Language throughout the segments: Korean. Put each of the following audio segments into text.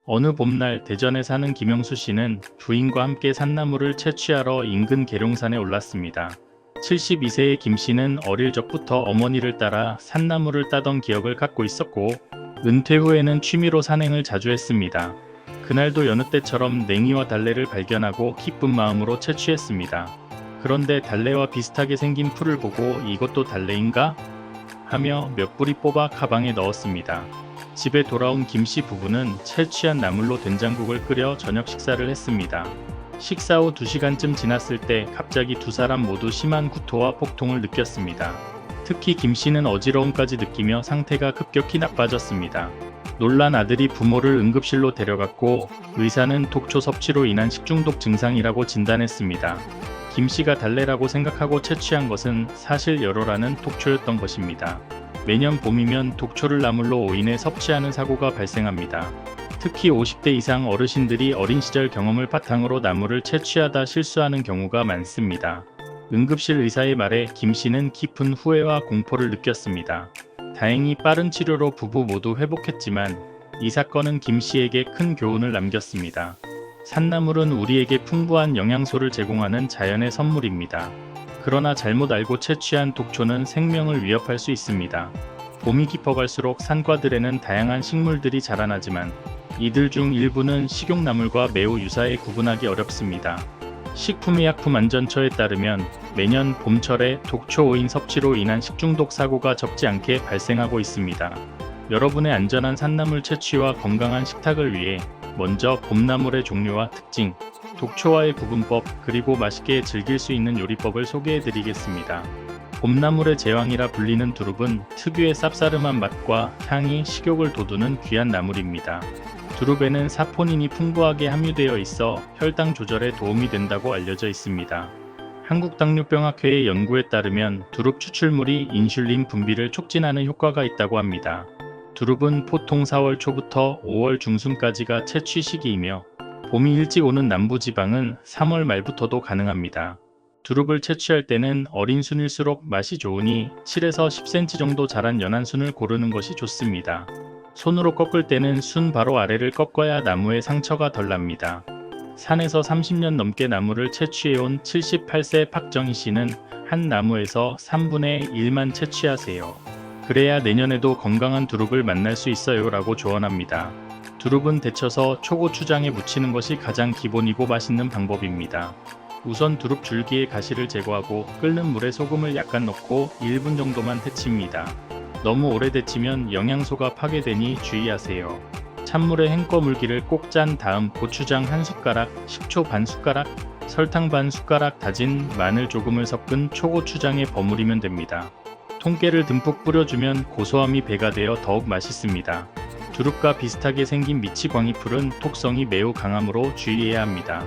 어느 봄날 대전에 사는 김영수 씨는 부인과 함께 산나물을 채취하러 인근 계룡산에 올랐습니다. 72세의 김 씨는 어릴 적부터 어머니를 따라 산나물을 따던 기억을 갖고 있었고, 은퇴 후에는 취미로 산행을 자주 했습니다. 그날도 여느 때처럼 냉이와 달래를 발견하고 기쁜 마음으로 채취했습니다. 그런데 달래와 비슷하게 생긴 풀을 보고 이것도 달래인가? 하며 몇 뿌리 뽑아 가방에 넣었습니다. 집에 돌아온 김씨 부부는 채취한 나물로 된장국을 끓여 저녁 식사를 했습니다. 식사 후 2시간쯤 지났을 때 갑자기 두 사람 모두 심한 구토와 복통을 느꼈습니다. 특히 김씨는 어지러움까지 느끼며 상태가 급격히 나빠졌습니다. 놀란 아들이 부모를 응급실로 데려갔고 의사는 독초 섭취로 인한 식중독 증상이라고 진단했습니다. 김씨가 달래라고 생각하고 채취한 것은 사실 열호라는 독초였던 것입니다. 매년 봄이면 독초를 나물로 오인해 섭취하는 사고가 발생합니다. 특히 50대 이상 어르신들이 어린 시절 경험을 바탕으로 나물을 채취하다 실수하는 경우가 많습니다. 응급실 의사의 말에 김 씨는 깊은 후회와 공포를 느꼈습니다. 다행히 빠른 치료로 부부 모두 회복했지만 이 사건은 김 씨에게 큰 교훈을 남겼습니다. 산나물은 우리에게 풍부한 영양소를 제공하는 자연의 선물입니다. 그러나 잘못 알고 채취한 독초는 생명을 위협할 수 있습니다. 봄이 깊어갈수록 산과들에는 다양한 식물들이 자라나지만 이들 중 일부는 식용나물과 매우 유사해 구분하기 어렵습니다. 식품의약품안전처에 따르면 매년 봄철에 독초 오인 섭취로 인한 식중독 사고가 적지 않게 발생하고 있습니다. 여러분의 안전한 산나물 채취와 건강한 식탁을 위해 먼저 봄나물의 종류와 특징, 독초와의 구분법, 그리고 맛있게 즐길 수 있는 요리법을 소개해드리겠습니다. 봄나물의 제왕이라 불리는 두릅은 특유의 쌉싸름한 맛과 향이 식욕을 돋우는 귀한 나물입니다. 두릅에는 사포닌이 풍부하게 함유되어 있어 혈당 조절에 도움이 된다고 알려져 있습니다. 한국당뇨병학회의 연구에 따르면 두릅 추출물이 인슐린 분비를 촉진하는 효과가 있다고 합니다. 두릅은 보통 4월 초부터 5월 중순까지가 채취 시기이며 봄이 일찍 오는 남부지방은 3월 말부터도 가능합니다. 두릅을 채취할 때는 어린 순일수록 맛이 좋으니 7에서 10cm 정도 자란 연한 순을 고르는 것이 좋습니다. 손으로 꺾을 때는 순 바로 아래를 꺾어야 나무에 상처가 덜 납니다. 산에서 30년 넘게 나무를 채취해온 78세 박정희 씨는 한 나무에서 3분의 1만 채취하세요. 그래야 내년에도 건강한 두릅을 만날 수 있어요 라고 조언합니다. 두릅은 데쳐서 초고추장에 무치는 것이 가장 기본이고 맛있는 방법입니다. 우선 두릅 줄기의 가시를 제거하고 끓는 물에 소금을 약간 넣고 1분 정도만 데칩니다. 너무 오래 데치면 영양소가 파괴되니 주의하세요. 찬물에 헹궈 물기를 꼭 짠 다음 고추장 1숟가락, 식초 반 숟가락, 설탕 반 숟가락, 다진 마늘 조금을 섞은 초고추장에 버무리면 됩니다. 통깨를 듬뿍 뿌려주면 고소함이 배가 되어 더욱 맛있습니다. 두릅과 비슷하게 생긴 미치광이풀은 톡성이 매우 강하므로 주의해야 합니다.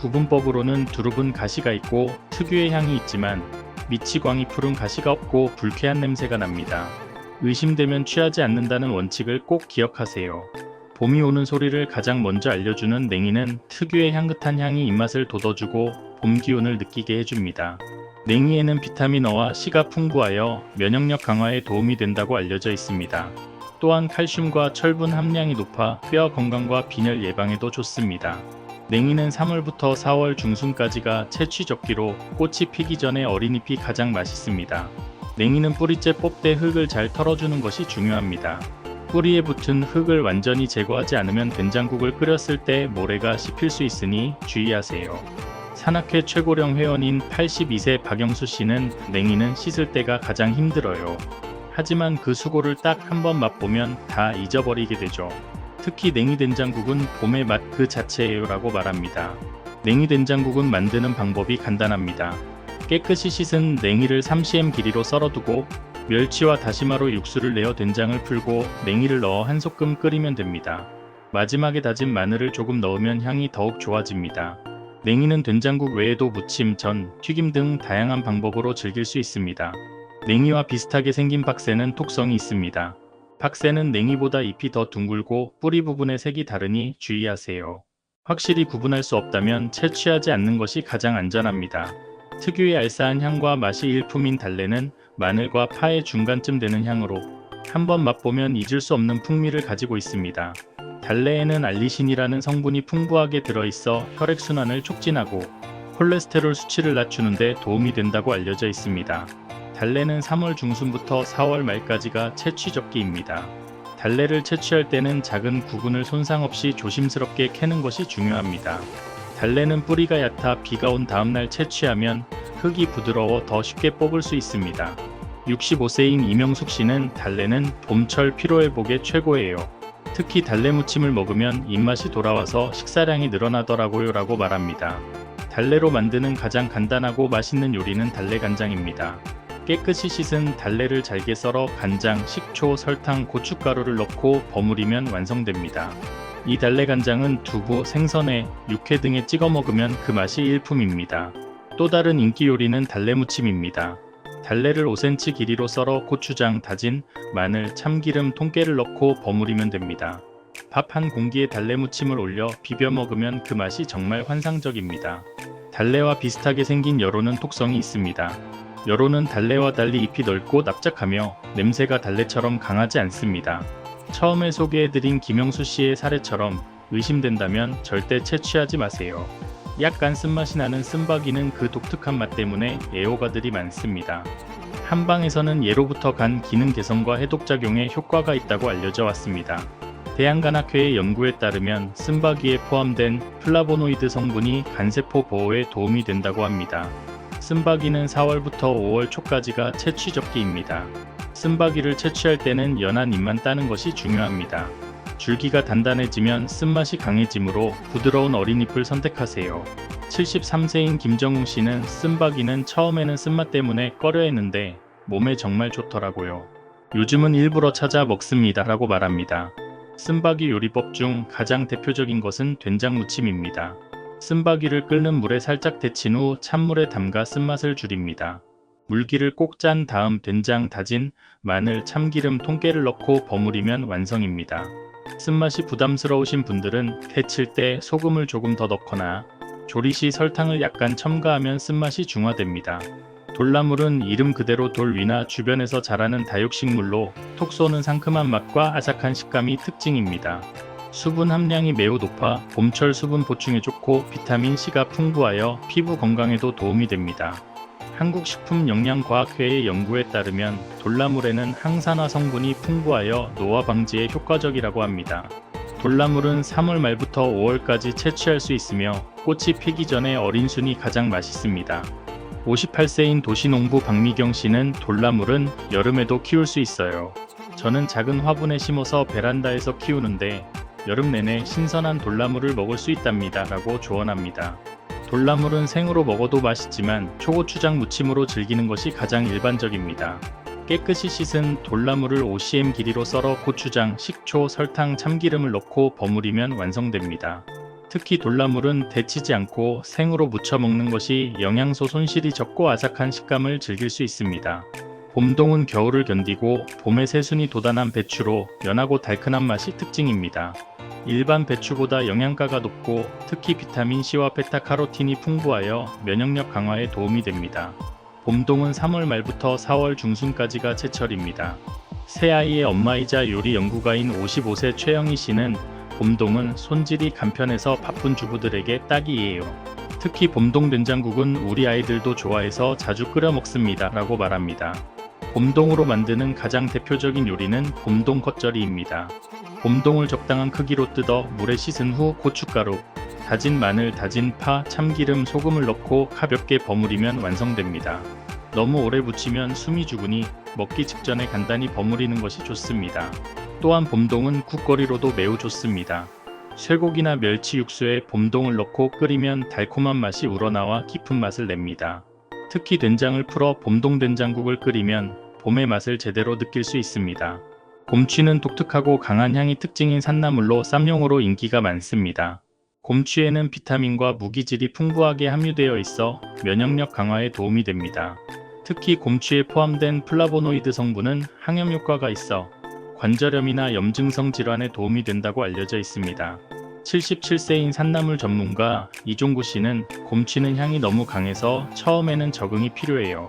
구분법으로는 두릅은 가시가 있고 특유의 향이 있지만 미치광이풀은 가시가 없고 불쾌한 냄새가 납니다. 의심되면 취하지 않는다는 원칙을 꼭 기억하세요. 봄이 오는 소리를 가장 먼저 알려주는 냉이는 특유의 향긋한 향이 입맛을 돋워주고 봄 기운을 느끼게 해줍니다. 냉이에는 비타민 어와 C가 풍부하여 면역력 강화에 도움이 된다고 알려져 있습니다. 또한 칼슘과 철분 함량이 높아 뼈 건강과 빈혈 예방에도 좋습니다. 냉이는 3월부터 4월 중순까지가 채취 적기로 꽃이 피기 전에 어린잎이 가장 맛있습니다. 냉이는 뿌리째 뽑되 흙을 잘 털어주는 것이 중요합니다. 뿌리에 붙은 흙을 완전히 제거하지 않으면 된장국을 끓였을 때 모래가 씹힐 수 있으니 주의하세요. 산악회 최고령 회원인 82세 박영수 씨는 냉이는 씻을 때가 가장 힘들어요. 하지만 그 수고를 딱 한 번 맛보면 다 잊어버리게 되죠. 특히 냉이 된장국은 봄의 맛 그 자체예요 라고 말합니다. 냉이 된장국은 만드는 방법이 간단합니다. 깨끗이 씻은 냉이를 3cm 길이로 썰어두고 멸치와 다시마로 육수를 내어 된장을 풀고 냉이를 넣어 한 소끔 끓이면 됩니다. 마지막에 다진 마늘을 조금 넣으면 향이 더욱 좋아집니다. 냉이는 된장국 외에도 무침, 전, 튀김 등 다양한 방법으로 즐길 수 있습니다. 냉이와 비슷하게 생긴 박새는 톡성이 있습니다. 박새는 냉이보다 잎이 더 둥글고 뿌리 부분의 색이 다르니 주의하세요. 확실히 구분할 수 없다면 채취하지 않는 것이 가장 안전합니다. 특유의 알싸한 향과 맛이 일품인 달래는 마늘과 파의 중간쯤 되는 향으로 한번 맛보면 잊을 수 없는 풍미를 가지고 있습니다. 달래에는 알리신이라는 성분이 풍부하게 들어있어 혈액순환을 촉진하고 콜레스테롤 수치를 낮추는데 도움이 된다고 알려져 있습니다. 달래는 3월 중순부터 4월 말까지가 채취적기입니다. 달래를 채취할 때는 작은 구근을 손상 없이 조심스럽게 캐는 것이 중요합니다. 달래는 뿌리가 얕아 비가 온 다음날 채취하면 흙이 부드러워 더 쉽게 뽑을 수 있습니다. 65세인 이명숙 씨는 달래는 봄철 피로회복에 최고예요. 특히 달래 무침을 먹으면 입맛이 돌아와서 식사량이 늘어나더라고요 라고 말합니다. 달래로 만드는 가장 간단하고 맛있는 요리는 달래간장입니다. 깨끗이 씻은 달래를 잘게 썰어 간장, 식초, 설탕, 고춧가루를 넣고 버무리면 완성됩니다. 이 달래간장은 두부, 생선회, 육회 등에 찍어 먹으면 그 맛이 일품입니다. 또 다른 인기 요리는 달래무침입니다. 달래를 5cm 길이로 썰어 고추장, 다진 마늘, 참기름, 통깨를 넣고 버무리면 됩니다. 밥 한 공기에 달래무침을 올려 비벼 먹으면 그 맛이 정말 환상적입니다. 달래와 비슷하게 생긴 여로는 톡성이 있습니다. 여로는 달래와 달리 잎이 넓고 납작하며 냄새가 달래처럼 강하지 않습니다. 처음에 소개해드린 김영수 씨의 사례처럼 의심된다면 절대 채취하지 마세요. 약간 쓴맛이 나는 쓴바귀는 그 독특한 맛 때문에 애호가들이 많습니다. 한방에서는 예로부터 간 기능 개선과 해독작용에 효과가 있다고 알려져 왔습니다. 대한간학회의 연구에 따르면 쓴바귀에 포함된 플라보노이드 성분이 간세포 보호에 도움이 된다고 합니다. 쓴바귀는 4월부터 5월 초까지가 채취적기입니다. 쓴바귀를 채취할 때는 연한 잎만 따는 것이 중요합니다. 줄기가 단단해지면 쓴맛이 강해지므로 부드러운 어린 잎을 선택하세요. 73세인 김정웅 씨는 쓴바귀는 처음에는 쓴맛 때문에 꺼려했는데 몸에 정말 좋더라고요. 요즘은 일부러 찾아 먹습니다 라고 말합니다. 쓴바귀 요리법 중 가장 대표적인 것은 된장무침입니다. 쓴바귀를 끓는 물에 살짝 데친 후 찬물에 담가 쓴맛을 줄입니다. 물기를 꼭 짠 다음 된장, 다진 마늘, 참기름, 통깨를 넣고 버무리면 완성입니다. 쓴맛이 부담스러우신 분들은 데칠 때 소금을 조금 더 넣거나 조리 시 설탕을 약간 첨가하면 쓴맛이 중화됩니다. 돌나물은 이름 그대로 돌 위나 주변에서 자라는 다육식물로 톡 쏘는 상큼한 맛과 아삭한 식감이 특징입니다. 수분 함량이 매우 높아 봄철 수분 보충에 좋고 비타민 C가 풍부하여 피부 건강에도 도움이 됩니다. 한국식품영양과학회의 연구에 따르면 돌나물에는 항산화 성분이 풍부하여 노화 방지에 효과적이라고 합니다. 돌나물은 3월 말부터 5월까지 채취할 수 있으며 꽃이 피기 전에 어린 순이 가장 맛있습니다. 58세인 도시농부 박미경 씨는 돌나물은 여름에도 키울 수 있어요. 저는 작은 화분에 심어서 베란다에서 키우는데 여름 내내 신선한 돌나물을 먹을 수 있답니다 라고 조언합니다. 돌나물은 생으로 먹어도 맛있지만 초고추장 무침으로 즐기는 것이 가장 일반적입니다. 깨끗이 씻은 돌나물을 5cm 길이로 썰어 고추장, 식초, 설탕, 참기름을 넣고 버무리면 완성됩니다. 특히 돌나물은 데치지 않고 생으로 무쳐 먹는 것이 영양소 손실이 적고 아삭한 식감을 즐길 수 있습니다. 봄동은 겨울을 견디고 봄의 새순이 돋아난 배추로 연하고 달큰한 맛이 특징입니다. 일반 배추보다 영양가가 높고 특히 비타민C와 베타카로틴이 풍부하여 면역력 강화에 도움이 됩니다. 봄동은 3월 말부터 4월 중순까지가 제철입니다. 새아이의 엄마이자 요리 연구가인 55세 최영희 씨는 봄동은 손질이 간편해서 바쁜 주부들에게 딱이에요. 특히 봄동 된장국은 우리 아이들도 좋아해서 자주 끓여 먹습니다 라고 말합니다. 봄동으로 만드는 가장 대표적인 요리는 봄동 겉절이입니다. 봄동을 적당한 크기로 뜯어 물에 씻은 후 고춧가루, 다진 마늘, 다진 파, 참기름, 소금을 넣고 가볍게 버무리면 완성됩니다. 너무 오래 부치면 숨이 죽으니 먹기 직전에 간단히 버무리는 것이 좋습니다. 또한 봄동은 국거리로도 매우 좋습니다. 쇠고기나 멸치 육수에 봄동을 넣고 끓이면 달콤한 맛이 우러나와 깊은 맛을 냅니다. 특히 된장을 풀어 봄동 된장국을 끓이면 봄의 맛을 제대로 느낄 수 있습니다. 곰취는 독특하고 강한 향이 특징인 산나물로 쌈용으로 인기가 많습니다. 곰취에는 비타민과 무기질이 풍부하게 함유되어 있어 면역력 강화에 도움이 됩니다. 특히 곰취에 포함된 플라보노이드 성분은 항염 효과가 있어 관절염이나 염증성 질환에 도움이 된다고 알려져 있습니다. 77세인 산나물 전문가 이종구 씨는 곰취는 향이 너무 강해서 처음에는 적응이 필요해요.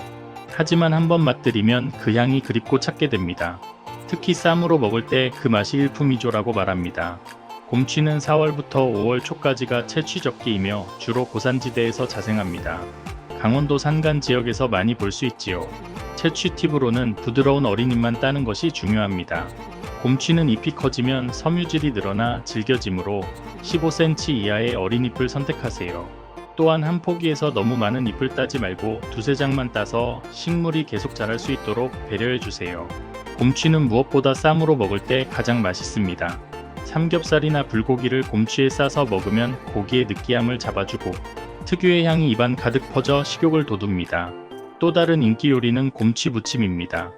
하지만 한번 맛들이면 그 향이 그립고 찾게 됩니다. 특히 쌈으로 먹을 때 그 맛이 일품이죠라고 말합니다. 곰취는 4월부터 5월 초까지가 채취적기이며 주로 고산지대에서 자생합니다. 강원도 산간 지역에서 많이 볼 수 있지요. 채취 팁으로는 부드러운 어린 잎만 따는 것이 중요합니다. 곰취는 잎이 커지면 섬유질이 늘어나 질겨지므로 15cm 이하의 어린 잎을 선택하세요. 또한 한 포기에서 너무 많은 잎을 따지 말고 두세 장만 따서 식물이 계속 자랄 수 있도록 배려해 주세요. 곰취는 무엇보다 쌈으로 먹을 때 가장 맛있습니다. 삼겹살이나 불고기를 곰취에 싸서 먹으면 고기의 느끼함을 잡아주고 특유의 향이 입안 가득 퍼져 식욕을 돋웁니다. 또 다른 인기 요리는 곰취 무침입니다.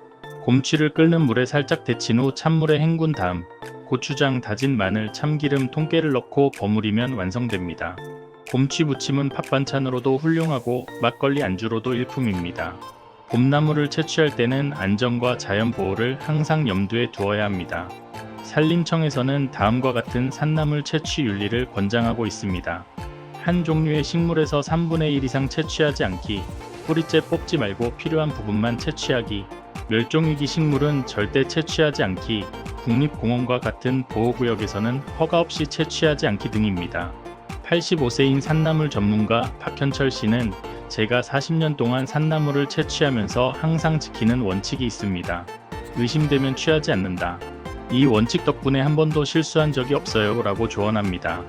곰취를 끓는 물에 살짝 데친 후 찬물에 헹군 다음 고추장, 다진 마늘, 참기름, 통깨를 넣고 버무리면 완성됩니다. 곰취 무침은 밥 반찬으로도 훌륭하고 막걸리 안주로도 일품입니다. 봄나무를 채취할 때는 안전과 자연 보호를 항상 염두에 두어야 합니다. 산림청에서는 다음과 같은 산나물 채취 윤리를 권장하고 있습니다. 한 종류의 식물에서 3분의 1 이상 채취하지 않기, 뿌리째 뽑지 말고 필요한 부분만 채취하기, 멸종위기 식물은 절대 채취하지 않기, 국립공원과 같은 보호구역에서는 허가 없이 채취하지 않기 등입니다. 85세인 산나물 전문가 박현철 씨는 제가 40년 동안 산나물을 채취하면서 항상 지키는 원칙이 있습니다. 의심되면 취하지 않는다. 이 원칙 덕분에 한 번도 실수한 적이 없어요 라고 조언합니다.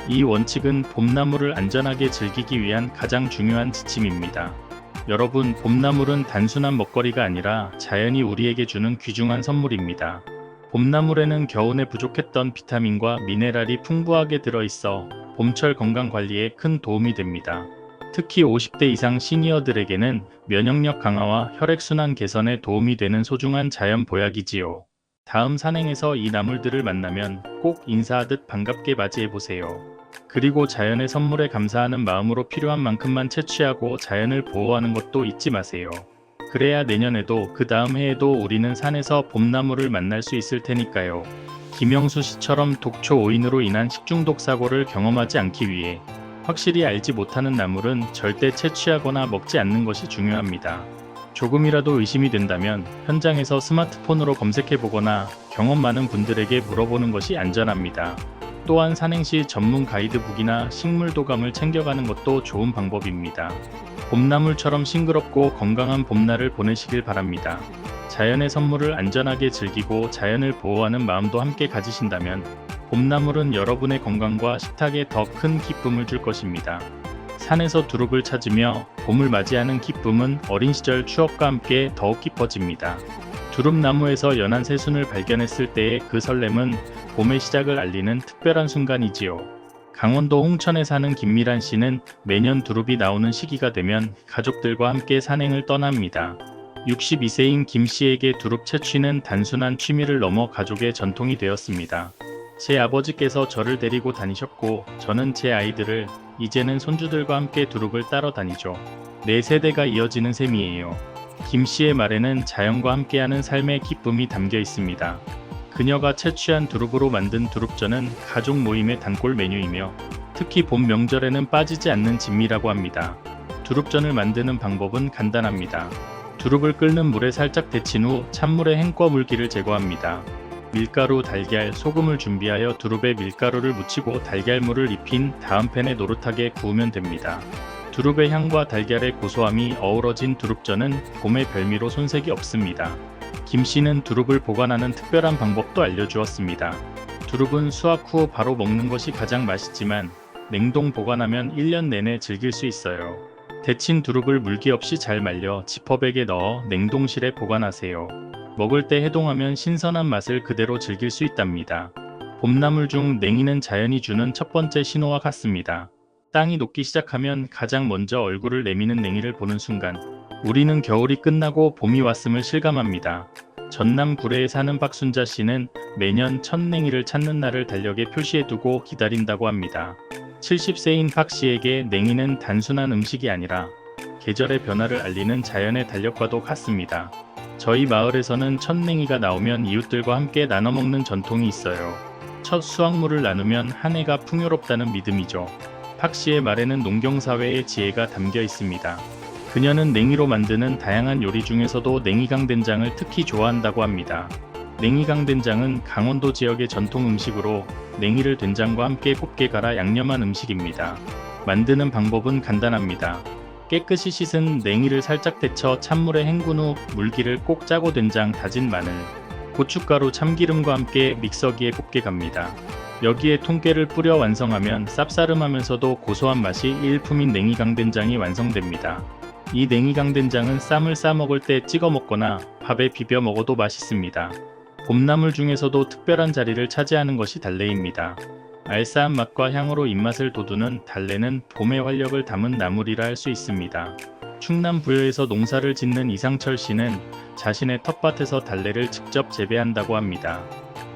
이 원칙은 봄나물을 안전하게 즐기기 위한 가장 중요한 지침입니다. 여러분, 봄나물은 단순한 먹거리가 아니라 자연이 우리에게 주는 귀중한 선물입니다. 봄나물에는 겨우내 부족했던 비타민과 미네랄이 풍부하게 들어있어 봄철 건강관리에 큰 도움이 됩니다. 특히 50대 이상 시니어들에게는 면역력 강화와 혈액순환 개선에 도움이 되는 소중한 자연 보약이지요. 다음 산행에서 이 나물들을 만나면 꼭 인사하듯 반갑게 맞이해보세요. 그리고 자연의 선물에 감사하는 마음으로 필요한 만큼만 채취하고 자연을 보호하는 것도 잊지 마세요. 그래야 내년에도 그 다음 해에도 우리는 산에서 봄나물을 만날 수 있을 테니까요. 김영수 씨처럼 독초 오인으로 인한 식중독 사고를 경험하지 않기 위해 확실히 알지 못하는 나물은 절대 채취하거나 먹지 않는 것이 중요합니다. 조금이라도 의심이 된다면 현장에서 스마트폰으로 검색해보거나 경험 많은 분들에게 물어보는 것이 안전합니다. 또한 산행시 전문 가이드북이나 식물도감을 챙겨가는 것도 좋은 방법입니다. 봄나물처럼 싱그럽고 건강한 봄날을 보내시길 바랍니다. 자연의 선물을 안전하게 즐기고 자연을 보호하는 마음도 함께 가지신다면 봄나물은 여러분의 건강과 식탁에 더 큰 기쁨을 줄 것입니다. 산에서 두릅을 찾으며 봄을 맞이하는 기쁨은 어린 시절 추억과 함께 더욱 깊어집니다. 두릅나무에서 연한 새순을 발견했을 때의 그 설렘은 봄의 시작을 알리는 특별한 순간이지요. 강원도 홍천에 사는 김미란 씨는 매년 두릅이 나오는 시기가 되면 가족들과 함께 산행을 떠납니다. 62세인 김 씨에게 두릅 채취는 단순한 취미를 넘어 가족의 전통이 되었습니다. 제 아버지께서 저를 데리고 다니셨고 저는 제 아이들을, 이제는 손주들과 함께 두릅을 따러 다니죠. 4세대가 이어지는 셈이에요. 김 씨의 말에는 자연과 함께하는 삶의 기쁨이 담겨 있습니다. 그녀가 채취한 두릅으로 만든 두릅전은 가족 모임의 단골 메뉴이며 특히 봄 명절에는 빠지지 않는 진미라고 합니다. 두릅전을 만드는 방법은 간단합니다. 두릅을 끓는 물에 살짝 데친 후 찬물에 헹궈 물기를 제거합니다. 밀가루, 달걀, 소금을 준비하여 두릅에 밀가루를 묻히고 달걀물을 입힌 다음 팬에 노릇하게 구우면 됩니다. 두릅의 향과 달걀의 고소함이 어우러진 두릅전은 봄의 별미로 손색이 없습니다. 김 씨는 두릅을 보관하는 특별한 방법도 알려주었습니다. 두릅은 수확 후 바로 먹는 것이 가장 맛있지만 냉동 보관하면 1년 내내 즐길 수 있어요. 데친 두릅을 물기 없이 잘 말려 지퍼백에 넣어 냉동실에 보관하세요. 먹을 때 해동하면 신선한 맛을 그대로 즐길 수 있답니다. 봄나물 중 냉이는 자연이 주는 첫 번째 신호와 같습니다. 땅이 녹기 시작하면 가장 먼저 얼굴을 내미는 냉이를 보는 순간 우리는 겨울이 끝나고 봄이 왔음을 실감합니다. 전남 구례에 사는 박순자 씨는 매년 첫 냉이를 찾는 날을 달력에 표시해두고 기다린다고 합니다. 70세인 박 씨에게 냉이는 단순한 음식이 아니라 계절의 변화를 알리는 자연의 달력과도 같습니다. 저희 마을에서는 첫 냉이가 나오면 이웃들과 함께 나눠 먹는 전통이 있어요. 첫 수확물을 나누면 한 해가 풍요롭다는 믿음이죠. 박 씨의 말에는 농경사회의 지혜가 담겨 있습니다. 그녀는 냉이로 만드는 다양한 요리 중에서도 냉이강된장을 특히 좋아한다고 합니다. 냉이강된장은 강원도 지역의 전통 음식으로 냉이를 된장과 함께 곱게 갈아 양념한 음식입니다. 만드는 방법은 간단합니다. 깨끗이 씻은 냉이를 살짝 데쳐 찬물에 헹군 후 물기를 꼭 짜고 된장, 다진 마늘, 고춧가루, 참기름과 함께 믹서기에 곱게 갑니다. 여기에 통깨를 뿌려 완성하면 쌉싸름하면서도 고소한 맛이 일품인 냉이 강된장이 완성됩니다. 이 냉이 강된장은 쌈을 싸 먹을 때 찍어 먹거나 밥에 비벼 먹어도 맛있습니다. 봄나물 중에서도 특별한 자리를 차지하는 것이 달래입니다. 알싸한 맛과 향으로 입맛을 돋우는 달래는 봄의 활력을 담은 나물이라 할 수 있습니다. 충남 부여에서 농사를 짓는 이상철 씨는 자신의 텃밭에서 달래를 직접 재배한다고 합니다.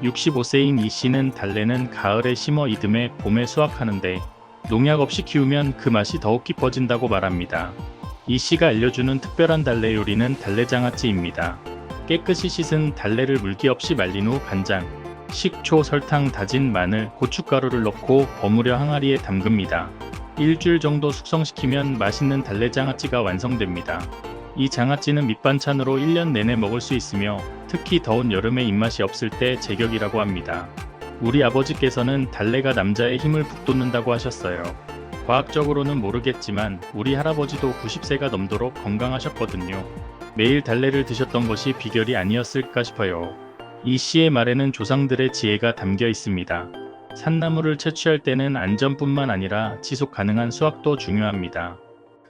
65세인 이 씨는 달래는 가을에 심어 이듬해 봄에 수확하는데 농약 없이 키우면 그 맛이 더욱 깊어진다고 말합니다. 이 씨가 알려주는 특별한 달래 요리는 달래장아찌입니다. 깨끗이 씻은 달래를 물기 없이 말린 후 간장, 식초, 설탕, 다진 마늘, 고춧가루를 넣고 버무려 항아리에 담급니다. 일주일 정도 숙성시키면 맛있는 달래장아찌가 완성됩니다. 이 장아찌는 밑반찬으로 1년 내내 먹을 수 있으며 특히 더운 여름에 입맛이 없을 때 제격이라고 합니다. 우리 아버지께서는 달래가 남자의 힘을 북돋는다고 하셨어요. 과학적으로는 모르겠지만 우리 할아버지도 90세가 넘도록 건강하셨거든요. 매일 달래를 드셨던 것이 비결이 아니었을까 싶어요. 이 씨의 말에는 조상들의 지혜가 담겨 있습니다. 산나물을 채취할 때는 안전뿐만 아니라 지속 가능한 수확도 중요합니다.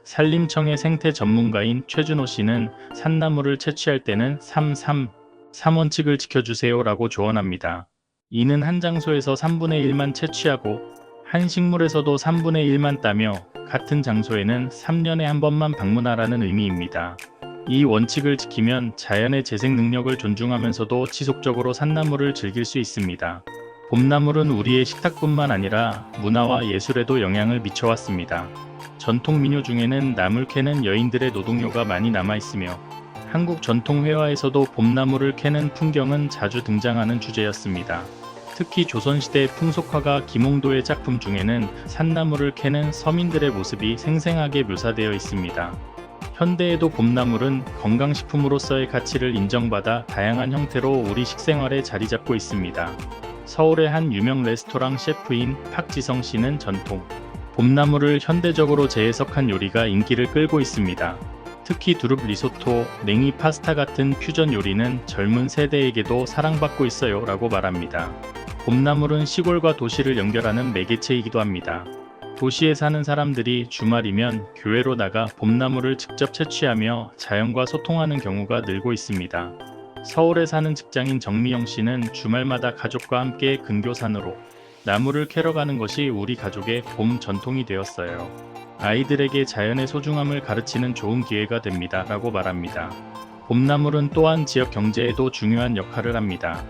산림청의 생태 전문가인 최준호 씨는 산나물을 채취할 때는 3원칙을 지켜주세요 라고 조언합니다. 이는 한 장소에서 3분의 1만 채취하고 한 식물에서도 3분의 1만 따며 같은 장소에는 3년에 한 번만 방문하라는 의미입니다. 이 원칙을 지키면 자연의 재생 능력을 존중하면서도 지속적으로 산나물을 즐길 수 있습니다. 봄나물은 우리의 식탁뿐만 아니라 문화와 예술에도 영향을 미쳐왔습니다. 전통 민요 중에는 나물 캐는 여인들의 노동요가 많이 남아있으며 한국 전통 회화에서도 봄나물을 캐는 풍경은 자주 등장하는 주제였습니다. 특히 조선시대 풍속화가 김홍도의 작품 중에는 산나물을 캐는 서민들의 모습이 생생하게 묘사되어 있습니다. 현대에도 봄나물은 건강식품으로서의 가치를 인정받아 다양한 형태로 우리 식생활에 자리 잡고 있습니다. 서울의 한 유명 레스토랑 셰프인 박지성 씨는 전통 봄나물을 현대적으로 재해석한 요리가 인기를 끌고 있습니다. 특히 두릅 리소토, 냉이 파스타 같은 퓨전 요리는 젊은 세대에게도 사랑받고 있어요 라고 말합니다. 봄나물은 시골과 도시를 연결하는 매개체이기도 합니다. 도시에 사는 사람들이 주말이면 교회로 나가 봄나물을 직접 채취하며 자연과 소통하는 경우가 늘고 있습니다. 서울에 사는 직장인 정미영 씨는 주말마다 가족과 함께 근교산으로 나물을 캐러 가는 것이 우리 가족의 봄 전통이 되었어요. 아이들에게 자연의 소중함을 가르치는 좋은 기회가 됩니다 라고 말합니다. 봄나물은 또한 지역 경제에도 중요한 역할을 합니다.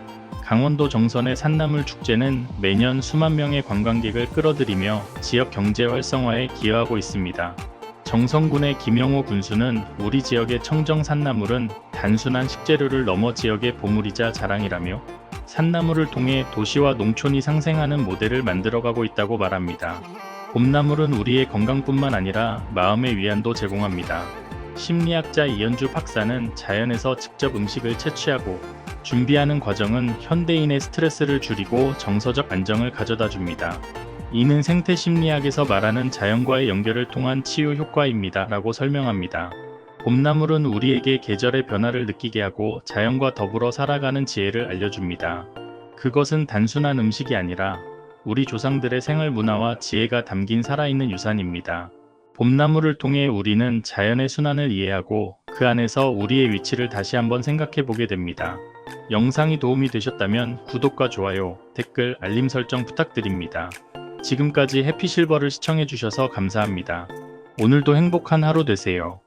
강원도 정선의 산나물 축제는 매년 수만 명의 관광객을 끌어들이며 지역 경제 활성화에 기여하고 있습니다. 정선군의 김영호 군수는 우리 지역의 청정 산나물은 단순한 식재료를 넘어 지역의 보물이자 자랑이라며 산나물을 통해 도시와 농촌이 상생하는 모델을 만들어가고 있다고 말합니다. 봄나물은 우리의 건강뿐만 아니라 마음의 위안도 제공합니다. 심리학자 이현주 박사는 자연에서 직접 음식을 채취하고 준비하는 과정은 현대인의 스트레스를 줄이고 정서적 안정을 가져다 줍니다. 이는 생태 심리학에서 말하는 자연과의 연결을 통한 치유 효과입니다 라고 설명합니다. 봄나물은 우리에게 계절의 변화를 느끼게 하고 자연과 더불어 살아가는 지혜를 알려줍니다. 그것은 단순한 음식이 아니라 우리 조상들의 생활 문화와 지혜가 담긴 살아있는 유산입니다. 봄나물을 통해 우리는 자연의 순환을 이해하고 그 안에서 우리의 위치를 다시 한번 생각해 보게 됩니다. 영상이 도움이 되셨다면 구독과 좋아요, 댓글, 알림 설정 부탁드립니다. 지금까지 해피실버를 시청해 주셔서 감사합니다. 오늘도 행복한 하루 되세요.